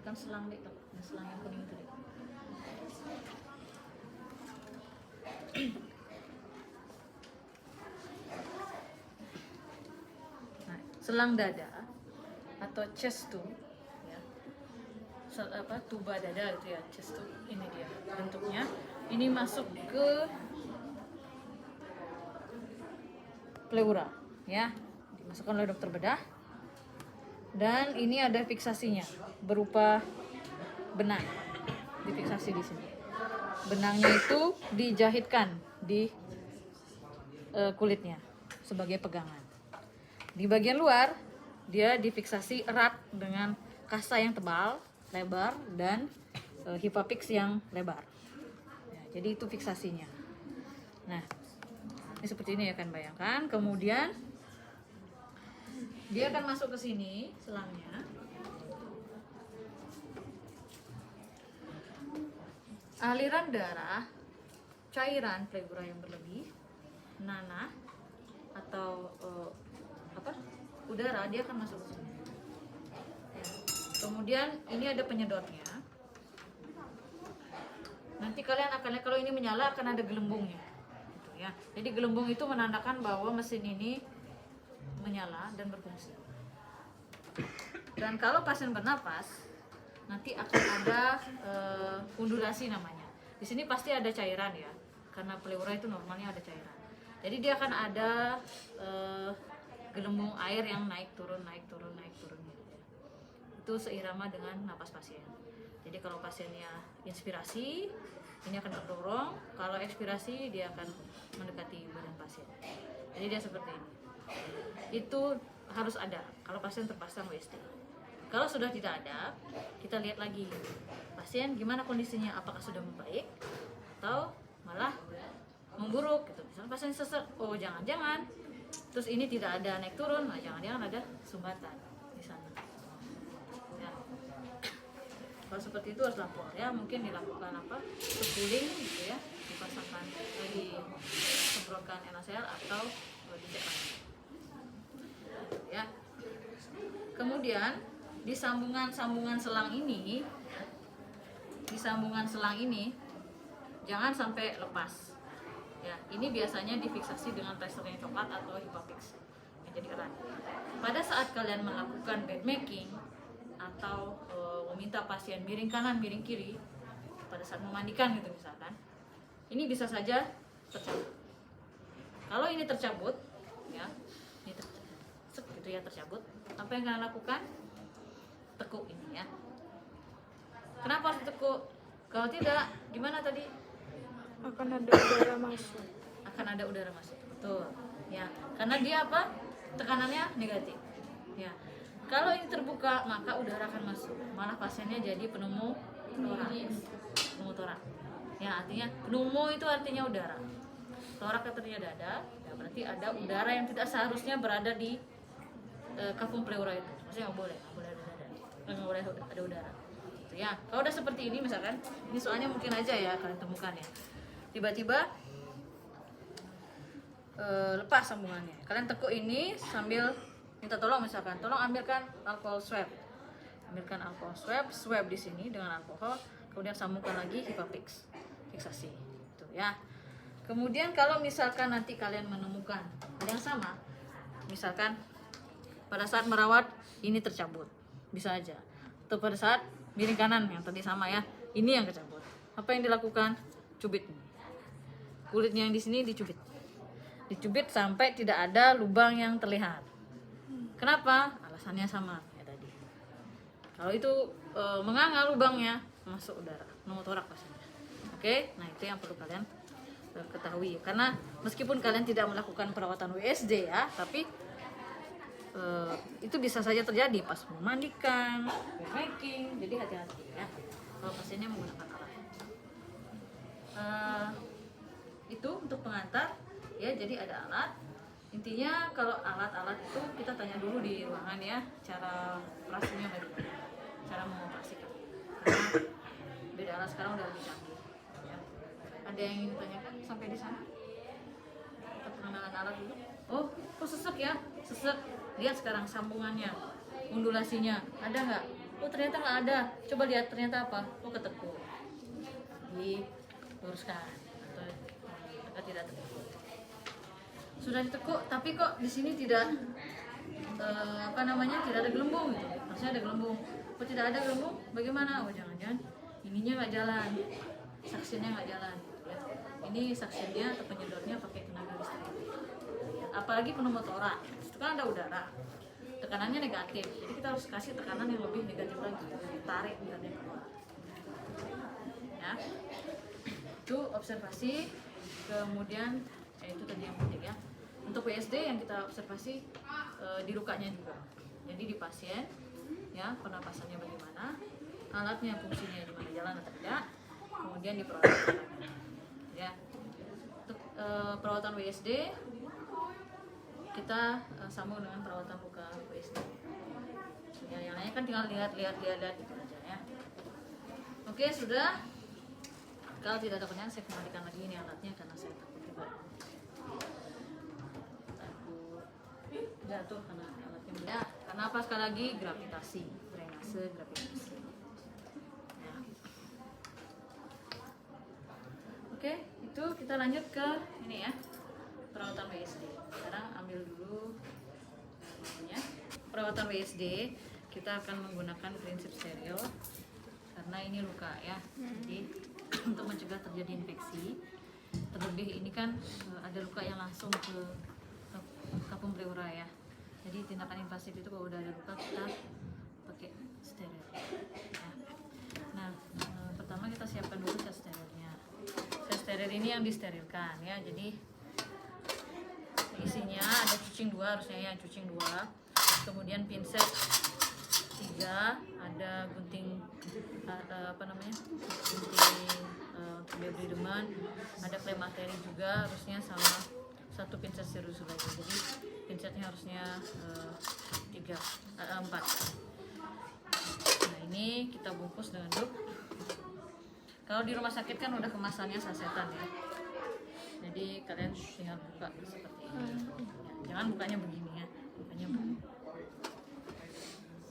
bukan selang deh, selang yang kuning itu deh. Nah, selang dada atau chest tube ya, tuba dada itu ya, chest tube ini dia bentuknya. Ini masuk ke pleura ya, dimasukkan oleh dokter bedah, dan ini ada fiksasinya berupa benang, difiksasi di sini. Benangnya itu dijahitkan di kulitnya sebagai pegangan. Di bagian luar dia difiksasi erat dengan kasa yang tebal, lebar, dan hipafix yang lebar. Ya, jadi itu fiksasinya. Nah, ini seperti ini ya kan, bayangkan. Kemudian dia akan masuk ke sini selangnya. Aliran darah, cairan pleura yang berlebih, nanah atau udara, dia akan masuk ke sini. Ya. Kemudian ini ada penyedotnya. Nanti kalian akan lihat kalau ini menyala akan ada gelembungnya. Gitu ya. Jadi gelembung itu menandakan bahwa mesin ini menyala dan berfungsi. Dan kalau pasien bernapas, nanti akan ada undulasi namanya. Di sini pasti ada cairan ya, karena pleura itu normalnya ada cairan. Jadi dia akan ada gelembung air yang naik turun gitu ya. Itu seirama dengan napas pasien. Jadi kalau pasiennya inspirasi, ini akan terdorong. Kalau ekspirasi, dia akan mendekati badan pasien. Jadi dia seperti ini. Itu harus ada kalau pasien terpasang WSD. Kalau sudah tidak ada, kita lihat lagi pasien gimana kondisinya, apakah sudah membaik atau malah memburuk gitu. Misalnya pasien sesek, oh jangan-jangan terus ini tidak ada naik turun, nah jangan-jangan ada sumbatan di sana ya. Kalau seperti itu harus lapor ya, mungkin dilakukan pooling gitu ya, dipasangkan disemprotkan NaCl atau dicek lagi ya. Kemudian di sambungan selang ini, jangan sampai lepas ya. Ini biasanya difiksasi dengan plester yang coklat atau hipafix yang jadi erat. Pada saat kalian melakukan bed making atau meminta pasien miring kanan miring kiri pada saat memandikan gitu misalkan, ini bisa saja tercabut. Kalau ini tercabut ya, ini tercabut, apa yang kalian lakukan? Tekuk ini ya. Kenapa harus ditekuk? Kalau tidak, gimana tadi? Akan ada udara masuk. Betul. Ya, karena dia apa? Tekanannya negatif. Ya. Kalau ini terbuka, maka udara akan masuk. Malah pasiennya jadi pneumotoraks. Ya, artinya pneumo itu artinya udara. Torak artinya dada. Ya, berarti ada udara yang tidak seharusnya berada di kafum pleura itu. Maksudnya nggak boleh ada dada. Nggak boleh ada udara. Gitu ya. Kalau udah seperti ini misalkan, ini soalnya mungkin aja ya kalian temukan ya. Tiba-tiba lepas sambungannya. Kalian tekuk ini sambil minta tolong, misalkan tolong ambilkan alkohol swab. Swab di sini dengan alkohol, kemudian sambungkan lagi hipafix, fiksasi. Itu ya. Kemudian kalau misalkan nanti kalian menemukan hal yang sama, misalkan pada saat merawat ini tercabut, bisa aja. Atau pada saat miring kanan yang tadi sama ya, ini yang tercabut. Apa yang dilakukan? Cubit. Kulitnya yang di sini dicubit sampai tidak ada lubang yang terlihat. Kenapa? Alasannya sama ya tadi. Kalau itu menganga lubangnya, masuk udara, pneumotoraks pastinya. Oke, nah itu yang perlu kalian ketahui. Karena meskipun kalian tidak melakukan perawatan WSD ya, tapi itu bisa saja terjadi pas memandikan, making. Jadi hati-hati ya kalau pasiennya menggunakan alat. Itu untuk pengantar ya, jadi ada alat. Intinya kalau alat-alat itu kita tanya dulu di ruangan ya, cara operasinya bagaimana, cara mengoperasikan, karena beda alat sekarang udah lebih canggih ya. Ada yang ingin ditanyakan sampai di sana? Kita pengenalan alat dulu. Oh, kok sesek ya? Sesek. Lihat sekarang sambungannya, undulasinya ada nggak? oh ternyata nggak ada, coba lihat ternyata apa, oh ketekuk, diluruskan atau tidak tertekuk. Sudah ditekuk tapi kok di sini tidak tidak ada gelembung gitu. Harusnya ada gelembung, kok tidak ada gelembung, bagaimana? Oh jangan-jangan ininya nggak jalan, suctionnya nggak jalan gitu ya. Ini suctionnya atau penyedotnya pakai tenaga listrik, apalagi pneumotora itu kan ada udara, tekanannya negatif, jadi kita harus kasih tekanan yang lebih negatif lagi, tarik udaranya keluar ya. Itu observasi. Kemudian itu tadi yang penting ya, untuk WSD yang kita observasi di lukanya juga, jadi di pasien ya, pernapasannya bagaimana, alatnya fungsinya di mana, jalan atau tidak, kemudian di perawatan ya. Untuk perawatan WSD kita sambung dengan perawatan luka WSD ya, yang lainnya kan tinggal lihat gitu aja ya. Oke, sudah. Kalau tidak ada pertanyaan, saya kembalikan lagi ini alatnya karena saya takut juga jatuh karena alatnya beda. Karena apa? Sekali lagi gravitasi, drainase gravitasi ya. Oke, itu kita lanjut ke ini ya, perawatan WSD. Sekarang ambil dulu ya. Perawatan WSD kita akan menggunakan prinsip steril karena ini luka ya, jadi untuk mencegah terjadi infeksi. Terlebih ini kan ada luka yang langsung ke kapung pleura ya, jadi tindakan invasif itu kalau udah ada luka kita pakai steril ya. Nah pertama kita siapkan dulu cat sterilnya. Cat steril ini yang disterilkan ya, jadi isinya ada cucing 2 harusnya ya, cucing 2, kemudian pinset 3, ada gunting gunting untuk debridement, ada klem materi juga harusnya, sama 1 pinset serus lagi, jadi pinsetnya harusnya 4. Nah ini kita bungkus dengan dup. Kalau di rumah sakit kan udah kemasannya sasetan ya, jadi kalian tinggal buka seperti ini ya, jangan bukanya begini ya, bukanya begini.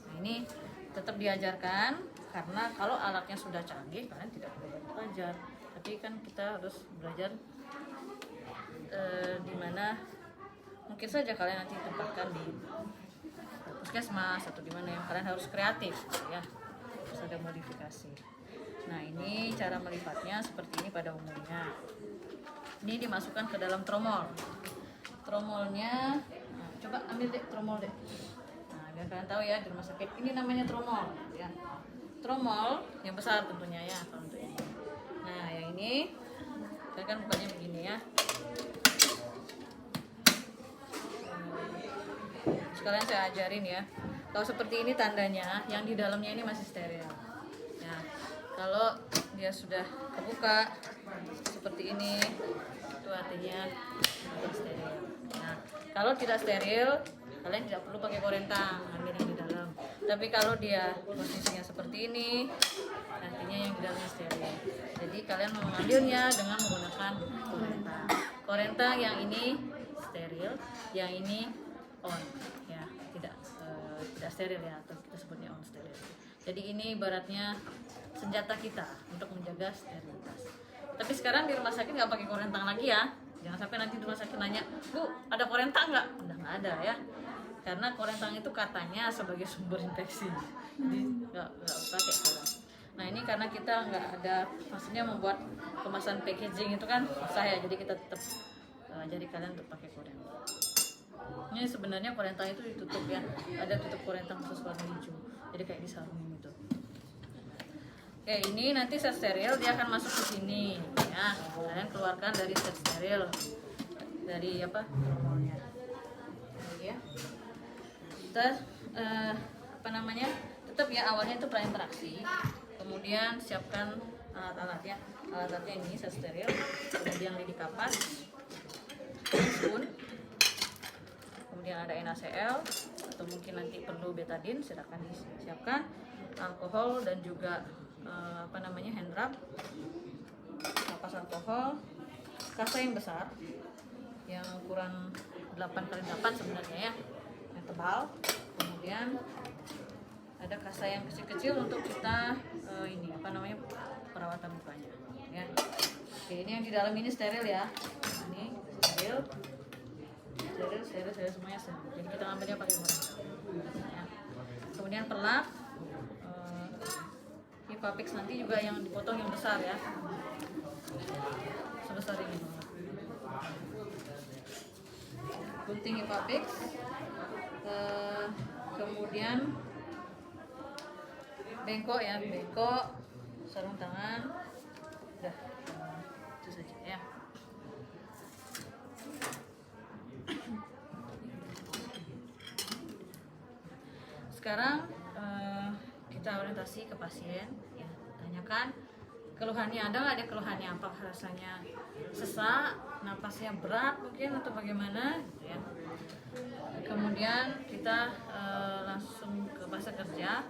Nah ini tetap diajarkan karena kalau alatnya sudah canggih kalian tidak perlu belajar, tapi kan kita harus belajar di mana mungkin saja kalian nanti tempatkan di puskesmas atau di mana yang kalian harus kreatif ya, harus ada modifikasi. Nah ini cara melipatnya seperti ini pada umumnya. Ini dimasukkan ke dalam tromol. Tromolnya, nah, coba ambil deh tromol deh. Nah biar kalian tahu ya, di rumah sakit ini namanya tromol ya. Tromol yang besar tentunya ya kalau untuk ini. Nah yang ini saya kan bukanya begini ya. Sekalian saya ajarin ya. Kalau seperti ini tandanya yang di dalamnya ini masih steril. Ya, kalau dia sudah kebuka seperti ini, itu artinya tidak steril. Nah, kalau tidak steril, kalian tidak perlu pakai korentang, ambil yang di dalam. Tapi kalau dia posisinya seperti ini, artinya yang di dalamnya steril. Jadi kalian mengambilnya dengan menggunakan korentang. Korentang yang ini steril, yang ini on, ya tidak steril ya, atau kita sebutnya on steril. Jadi ini ibaratnya senjata kita untuk menjaga sterilitas. Tapi sekarang di rumah sakit nggak pakai korentang lagi ya. Jangan sampai nanti di rumah sakit nanya, Bu, ada korentang nggak? Udah nggak ada ya. Karena korentang itu katanya sebagai sumber infeksi. Jadi nggak pakai sekarang. Nah ini karena kita nggak ada, maksudnya membuat kemasan packaging itu kan susah ya. Jadi kita tetap ajari kalian untuk pakai korentang. Ini sebenarnya korentang itu ditutup ya. Ada tutup korentang khusus warna hijau. Jadi kayak disarungin gitu. Oke, ini nanti set steril dia akan masuk ke sini ya. Kalian keluarkan dari set steril dari tromolnya. Ya. Kita tetap ya awalnya itu prainteraksi. Kemudian siapkan alat-alatnya. Alat-alatnya ini set steril, kemudian lidi kapas, spoon, kemudian ada NaCl atau mungkin nanti perlu betadine, silakan disiapkan, alkohol dan juga hand rub, kapas alkohol, kasa yang besar yang ukuran 8x8 sebenarnya ya, yang tebal, kemudian ada kasa yang kecil-kecil untuk kita ini apa namanya perawatan mukanya ya. Oke, ini yang di dalam ini steril ya. Ini steril semuanya steril. Jadi kita ambilnya pakai murah ya. Kemudian perlak Hipapix nanti juga yang dipotong yang besar ya, sebesar ini. Gunting Hipapix, kemudian bengkok ya, bengkok, sarung tangan, udah itu saja ya. Sekarang kita orientasi ke pasien ya, tanyakan keluhannya, ada keluhannya, apa rasanya sesak, napasnya berat mungkin atau bagaimana ya. Kemudian kita langsung ke fase kerja,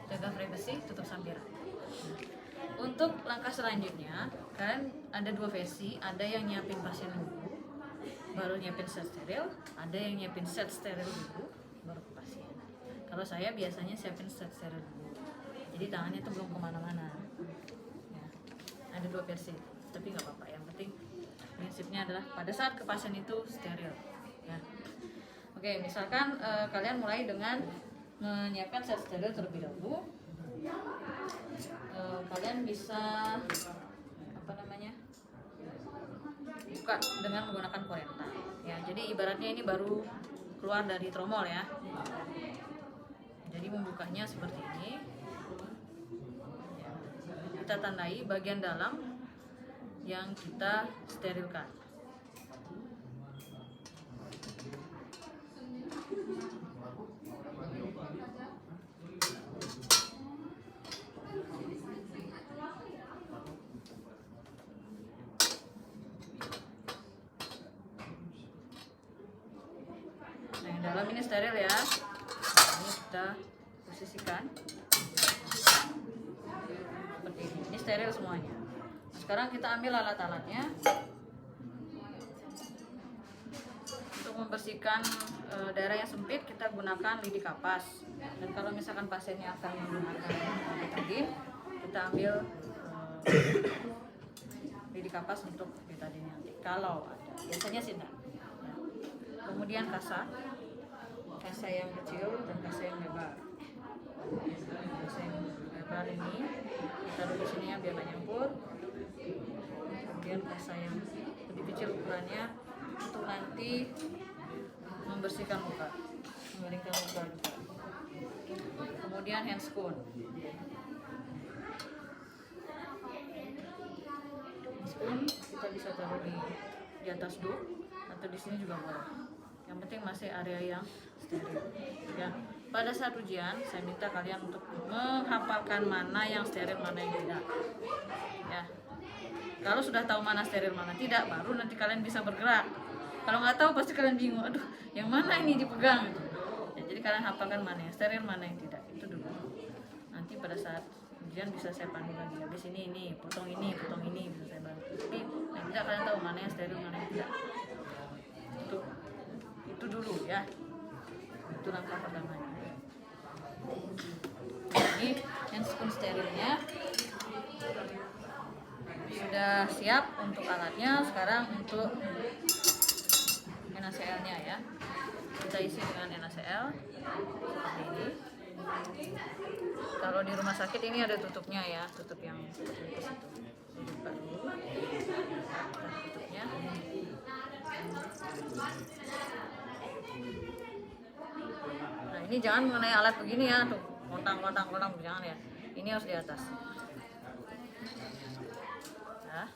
jaga privasi, tutup sampiran. Untuk langkah selanjutnya, kalian ada dua versi, ada yang nyiapin pasien dulu, baru nyiapin set steril, ada yang nyiapin set steril dulu, baru ke pasien. Kalau saya biasanya siapin set steril dulu, jadi tangannya itu belum kemana-mana. Ya, ada dua versi, tapi nggak apa-apa. Yang penting prinsipnya adalah pada saat ke pasien itu steril. Ya. Oke, misalkan kalian mulai dengan menyiapkan set steril terlebih dahulu. Kalian bisa apa namanya buka dengan menggunakan korenta. Ya, jadi ibaratnya ini baru keluar dari tromol ya. Jadi membukanya seperti ini. Kita tandai bagian dalam yang kita sterilkan. Nah, yang dalam ini steril ya. Ini kita posisikan seperti ini. Ini steril semuanya. Nah, sekarang kita ambil alat-alatnya untuk membersihkan daerah yang sempit. Kita gunakan lidi kapas, dan kalau misalkan pasiennya akan menggunakan betadine, kita ambil lidi kapas untuk betadine nanti kalau ada, biasanya sih enggak. Ya. Kemudian kasa yang kecil dan kasa yang lebar. Kasa yang lebar ini taruh di sini ya biar nggak nyampur. Kemudian kasa yang lebih kecil ukurannya untuk nanti membersihkan muka, mengeringkan muka juga. Kemudian hand spoon. Spoon kita bisa taruh di atas duk atau di sini juga boleh. Yang penting masih area yang steril. Ya, pada saat ujian saya minta kalian untuk menghafalkan mana yang steril, mana yang tidak. Ya, kalau sudah tahu mana steril, mana tidak, baru nanti kalian bisa bergerak. Kalau nggak tahu pasti kalian bingung. Aduh, yang mana ini dipegang? Ya, jadi kalian hafalkan mana yang steril, mana yang tidak. Itu dulu. Nanti pada saat ujian bisa saya pandu lagi. Habis ini, potong ini bisa saya bantu. Tapi yang tidak kalian tahu mana yang steril, mana yang tidak. Itu dulu ya. Itu langkah pertamanya. Ini hand spoon sterilnya sudah siap untuk alatnya. Sekarang untuk NaCl-nya ya, kita isi dengan NaCl seperti ini. Kalau di rumah sakit ini ada tutupnya ya, tutup yang seperti itu. Buka dulu, tutupnya. Nah, ini jangan mengenai alat begini ya, tuh kontang jangan ya. Ini harus di atas. Nah.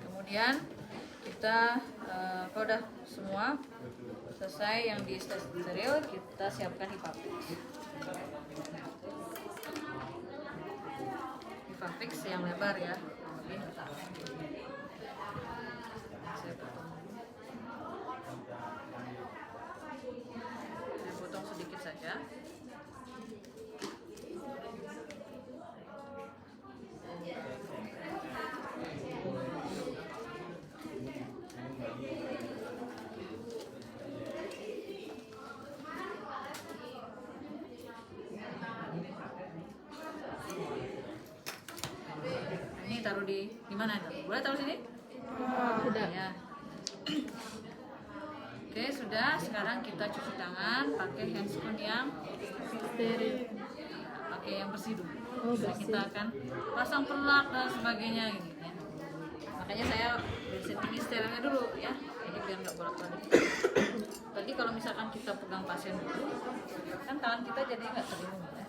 Kemudian kita kalau udah semua selesai yang di steril, kita siapkan Hipapix. Hipapix yang lebar ya. Saya potong sedikit saja. taruh di mana itu? Boleh taruh sini? Sudah. Ya. Oke, sudah. Sekarang kita cuci tangan pakai handscoon yang Steril. pakai yang bersih dulu. Oh, Jadi bersih. kita akan pasang pelak dan sebagainya gitu ya. Makanya saya setting sterilnya dulu ya. Jadi biar nggak bolak-balik. Tadi kalau misalkan kita pegang pasien dulu, kan tangan kita jadi nggak terlindung ya.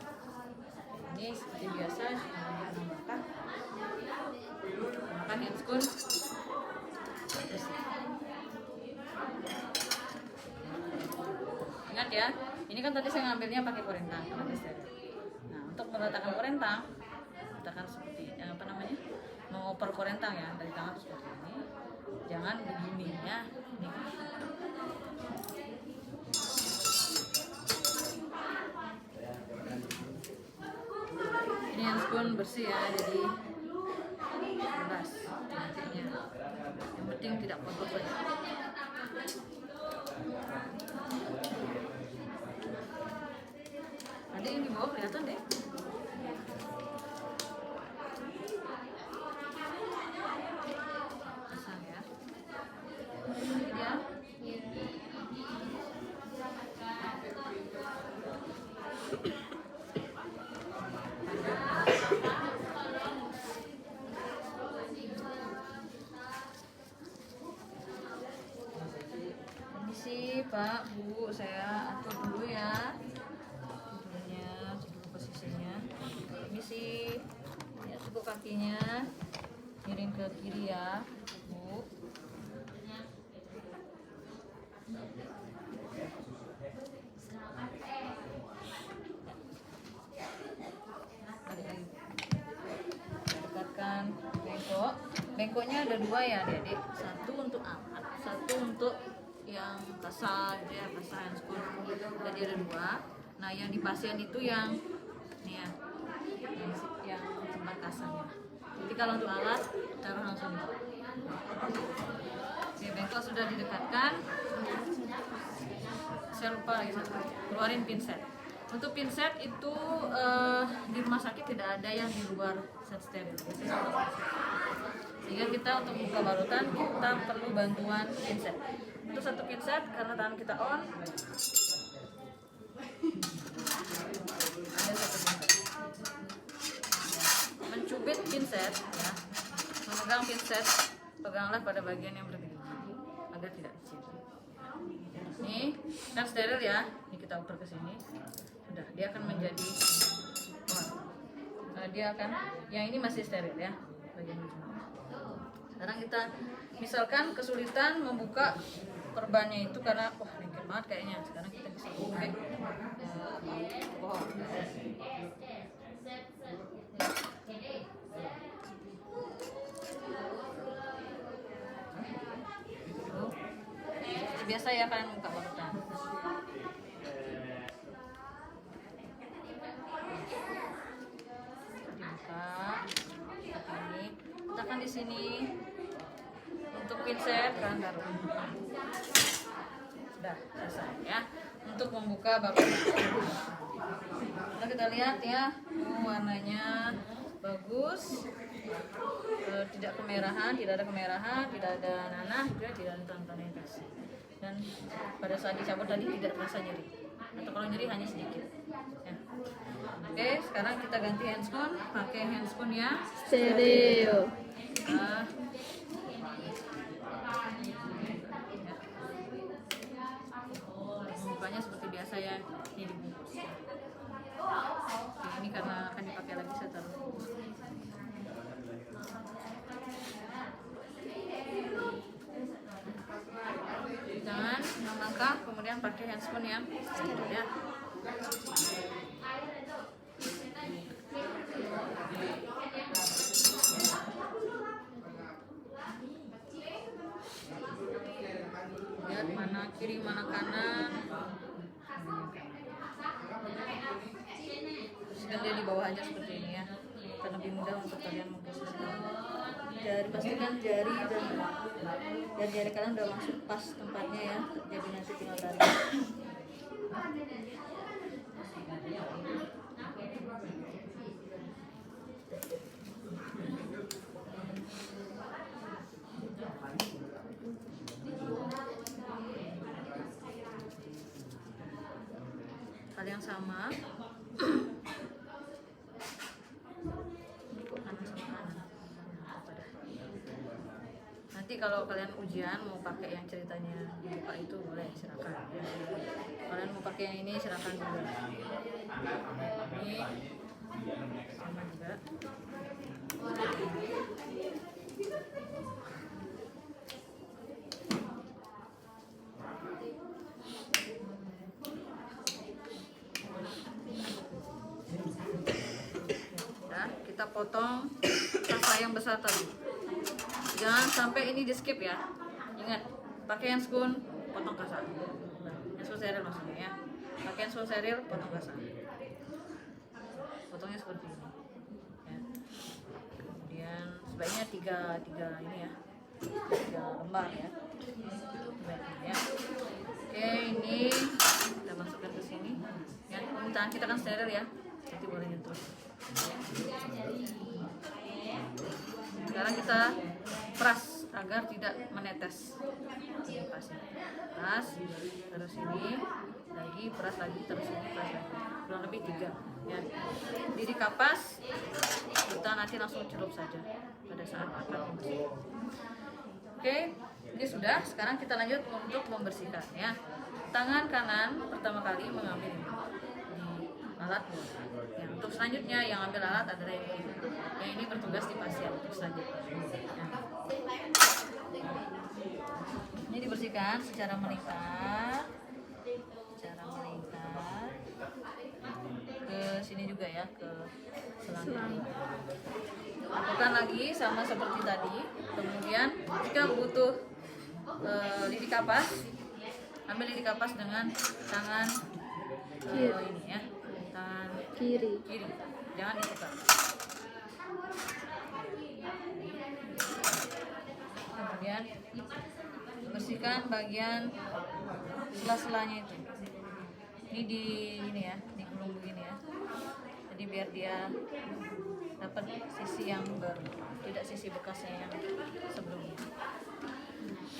Ini seperti biasa menambahkan handscoon bersih. Ingat ya, ini kan tadi saya ngambilnya pakai korentang karena dia steril. Nah, untuk meletakkan korentang, letakkan seperti apa namanya, mengoper korentang ya dari tangan seperti ini. Jangan begini ya. Ini. Ini handscoon bersih ya, jadi bebas nantinya. Yang penting tidak kotor saja. Nanti yang di bawah kelihatan deh. Pasang ya. Ini dia. Permisi Pak, Bu, saya atur dulu ya. Tidurnya, dulu posisinya. Permisi. Ya, teguk kakinya. Miring ke kiri ya, Bu. Balik lagi. Dekatkan bengkok. Bengkoknya ada dua ya, adik-adik. Satu untuk alat, satu untuk yang kasar, gitu ya, kasar handscoon. Jadi ada dua. Nah, yang di pasien itu yang nih ya, yang tempat kasarnya. Jadi kalau untuk alat taruh langsung di bawah. Oke, bengkok sudah didekatkan. Saya lupa lagi satu. Keluarin pinset. Untuk pinset itu di rumah sakit tidak ada yang di luar set steril. Sehingga kita untuk buka barutan kita perlu bantuan pinset. Untuk satu pinset karena tangan kita on. Ada satu pinset. Mencubit pinset ya. Memegang pinset, peganglah pada bagian yang berdiri agar tidak kecil. Ini kan steril ya. Ini kita ukur ke sini. Sudah, dia akan menjadi dia akan yang ini masih steril ya. Bagian ujung. Sekarang kita misalkan kesulitan membuka perbannya itu karena wah lengket banget kayaknya. Sekarang kita bisa pakai biasa ya kalian buka barutan. Dibuka seperti ini. Letakkan di sini. Untuk pinset kalian taruh. Sudah selesai ya. Untuk membuka barutan. Nah, kita lihat ya, warnanya bagus. Tidak kemerahan, tidak ada kemerahan, tidak ada nanah, juga tidak ada tanda-tanda infeksi. Dan pada saat dicabut tadi tidak terasa nyeri, atau kalau nyeri hanya sedikit ya. Oke, sekarang kita ganti handscoon, pakai handscoon yang Steril. Membukanya seperti biasa ya, ini dibungkus. Oke, ini karena akan dipakai lagi saya taruh. Jangan melangkah, kemudian pakai handscoon yang steril ya. Lihat mana kiri mana kanan. Teruskan dia di bawah aja seperti ini ya, karena lebih mudah untuk kalian memposisikan. Jari, pastikan jari dan jari kalian udah masuk pas tempatnya ya, jadi nanti tinggal tarik. kalau kalian ujian mau pakai yang ceritanya dibuka itu boleh, silakan. Kalian mau pakai yang ini silakan juga. Ini sama juga. Ya, kita potong kasa yang besar tadi. Jangan sampai ini di skip ya. Ingat, pakai yang spoon, potong kasa. Yang spoon seril maksudnya ya. Pakai yang spoon seril, potong kasa. Potongnya seperti ini. Ya. Kemudian sebaiknya tiga ini ya, 3 lembar ya. Sebaiknya ya. Oke, ini kita masukkan ke sini. Ya, tangan kita kan steril ya, jadi boleh nyentuh. Sekarang kita peras agar tidak menetes. Ini pasnya. Peras, terus ini lagi, peras lagi, terus ini peras lagi. Kurang lebih 3. Ya. Jadi dikapas, kita nanti langsung celup saja pada saat akan membersih. Oke, ini sudah. Sekarang kita lanjut untuk membersihkan ya. Tangan kanan pertama kali mengambil ini di alat. Ya, untuk selanjutnya yang ambil alat adalah yang ini. Yang ini bertugas di pasien untuk selanjutnya. Ya. Ini dibersihkan secara melingkar, ke sini juga ya, ke selang. Lakukan lagi sama seperti tadi. Kemudian jika butuh lidi kapas, ambil lidi kapas dengan tangan ini ya, tangan Kiri. jangan ditukar. Kemudian bersihkan bagian sela-selanya itu. Ini ini ya, digulung begini ya. Jadi biar dia dapat sisi yang baru, tidak sisi bekasnya yang sebelumnya.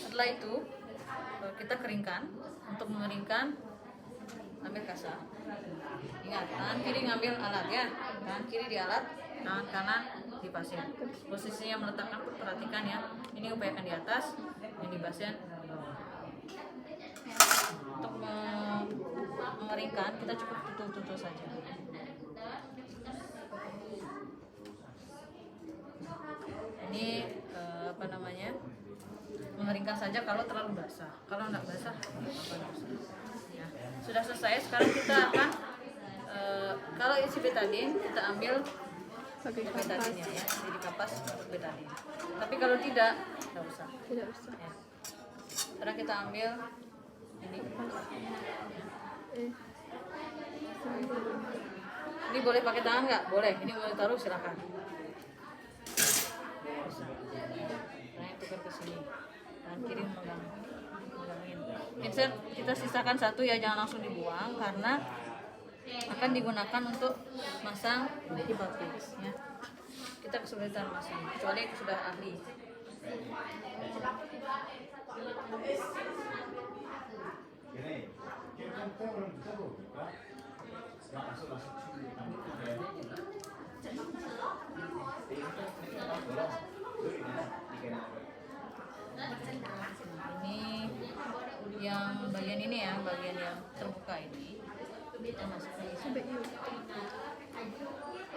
Setelah itu kita keringkan. Untuk mengeringkan, ambil kasa. Ingat, tangan kiri ngambil alat ya, tangan kiri di alat, tangan kanan di pasien. Posisinya meletakkan, perhatikan ya. Ini upayakan di atas, yang di pasien. Untuk mengeringkan, kita cukup tutul-tutul saja. Ini apa namanya? Mengeringkan saja kalau terlalu basah. Kalau tidak basah, ya. Sudah selesai. Sekarang kita akan kalau isi betadin kita ambil betadinnya ya, jadi kapas untuk betadin. Tapi kalau tidak usah. Tidak usah. Ya. Sekarang kita ambil ini. Ini boleh pakai tangan nggak? Boleh. Ini boleh taruh, silakan. Nah, tukar ke sini. Tangan kiri megangin. Insert kita sisakan 1 ya, jangan langsung dibuang karena akan digunakan untuk masang hipofix ya. Kita kesulitan masang, kecuali sudah ahli. Ini yang bagian ini ya, bagian yang terbuka ini kita masukkan di sini.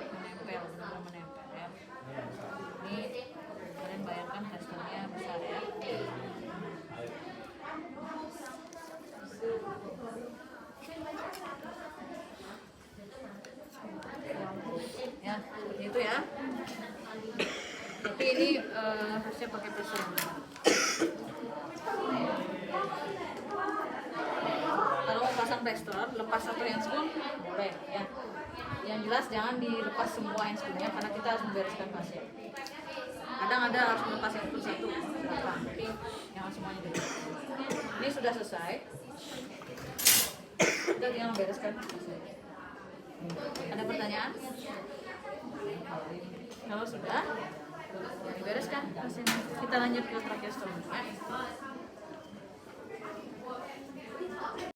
Menempel, benar menempel ya. Ini kalian bayangkan hasilnya besar ya. Ya, seperti itu ya. Tapi ini harusnya pakai pisau. Kalau mau pasang plaster, lepas satu handscoon boleh ya. Yang jelas jangan dilepas semua handscoonnya karena kita harus membereskan pasien. Kadang ada harus melepas handscoon satu, tapi jangan semuanya dulu. Ini sudah selesai. Kita tinggal membereskan pasien. Ada pertanyaan? Kalau sudah, dibereskan pasien. Kita lanjut ke tracheostomy.